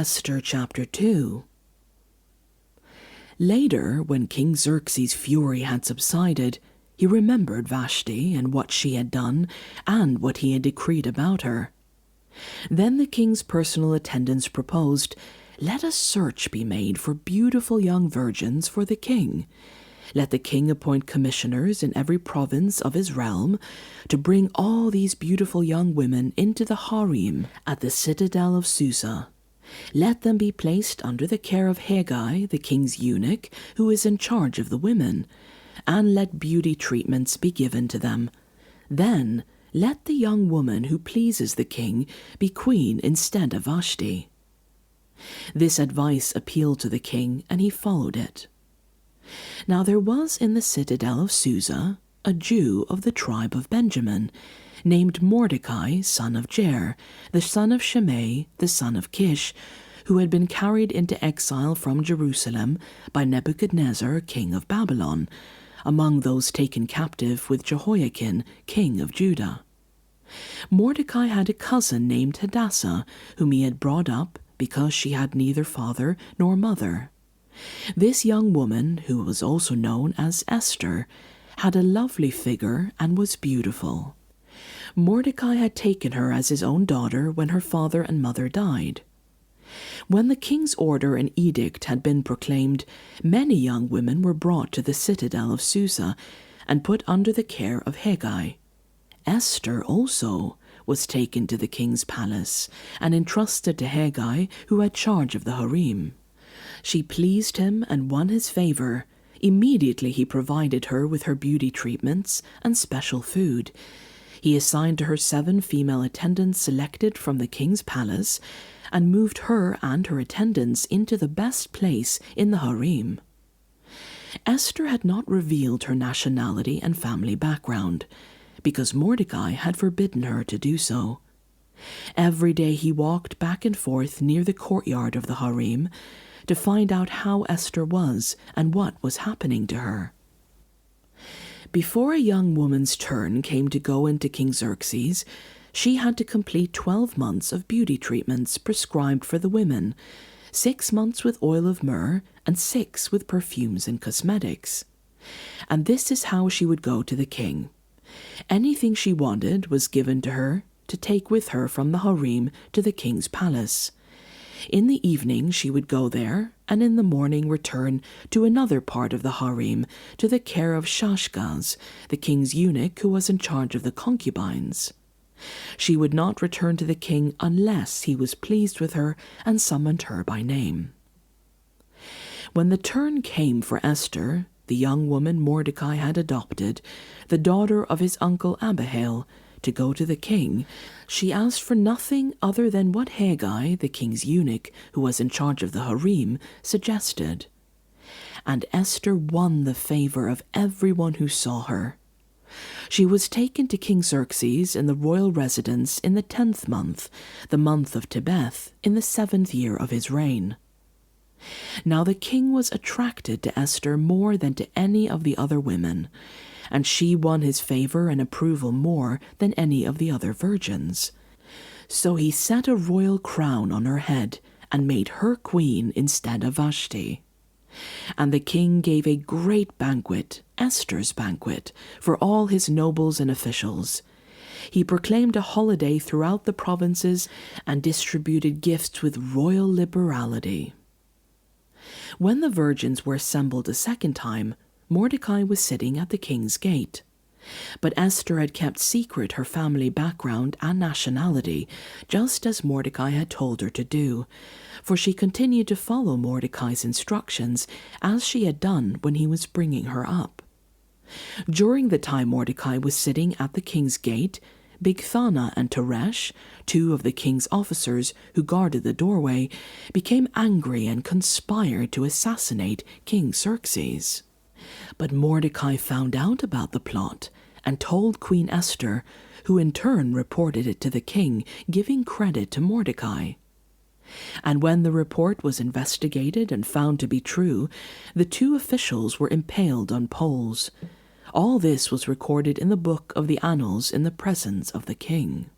Esther chapter 2. Later, when King Xerxes' fury had subsided, he remembered Vashti and what she had done and what he had decreed about her. Then the king's personal attendants proposed, "Let a search be made for beautiful young virgins for the king. Let the king appoint commissioners in every province of his realm to bring all these beautiful young women into the harem at the citadel of Susa. Let them be placed under the care of Haggai, the king's eunuch, who is in charge of the women, and let beauty treatments be given to them. Then let the young woman who pleases the king be queen instead of Vashti." This advice appealed to the king, and he followed it. Now there was in the citadel of Susa a Jew of the tribe of Benjamin, named Mordecai, son of Jair, the son of Shimei, the son of Kish, who had been carried into exile from Jerusalem by Nebuchadnezzar, king of Babylon, among those taken captive with Jehoiakim, king of Judah. Mordecai had a cousin named Hadassah, whom he had brought up because she had neither father nor mother. This young woman, who was also known as Esther, had a lovely figure and was beautiful. Mordecai had taken her as his own daughter when her father and mother died. When the king's order and edict had been proclaimed, many young women were brought to the citadel of Susa and put under the care of Haggai. Esther also was taken to the king's palace and entrusted to Haggai, who had charge of the harem. She pleased him and won his favor. Immediately he provided her with her beauty treatments and special food. He assigned to her 7 female attendants selected from the king's palace and moved her and her attendants into the best place in the harem. Esther had not revealed her nationality and family background, because Mordecai had forbidden her to do so. Every day he walked back and forth near the courtyard of the harem to find out how Esther was and what was happening to her. Before a young woman's turn came to go into King Xerxes, she had to complete 12 months of beauty treatments prescribed for the women, 6 months with oil of myrrh and 6 with perfumes and cosmetics. And this is how she would go to the king. Anything she wanted was given to her to take with her from the harem to the king's palace. In the evening she would go there, and in the morning return to another part of the harem to the care of Shashgaz, the king's eunuch who was in charge of the concubines. She would not return to the king unless he was pleased with her and summoned her by name. When the turn came for Esther, the young woman Mordecai had adopted, the daughter of his uncle Abihail, to go to the king, she asked for nothing other than what Haggai, the king's eunuch, who was in charge of the harem, suggested. And Esther won the favor of everyone who saw her. She was taken to King Xerxes in the royal residence in the 10th month, the month of Tebeth, in the 7th year of his reign. Now the king was attracted to Esther more than to any of the other women, and she won his favor and approval more than any of the other virgins. So he set a royal crown on her head and made her queen instead of Vashti. And the king gave a great banquet, Esther's banquet, for all his nobles and officials. He proclaimed a holiday throughout the provinces and distributed gifts with royal liberality. When the virgins were assembled a second time, Mordecai was sitting at the king's gate. But Esther had kept secret her family background and nationality, just as Mordecai had told her to do, for she continued to follow Mordecai's instructions as she had done when he was bringing her up. During the time Mordecai was sitting at the king's gate, Bigthana and Teresh, 2 of the king's officers who guarded the doorway, became angry and conspired to assassinate King Xerxes. But Mordecai found out about the plot and told Queen Esther, who in turn reported it to the king, giving credit to Mordecai. And when the report was investigated and found to be true, the 2 officials were impaled on poles. All this was recorded in the book of the annals in the presence of the king.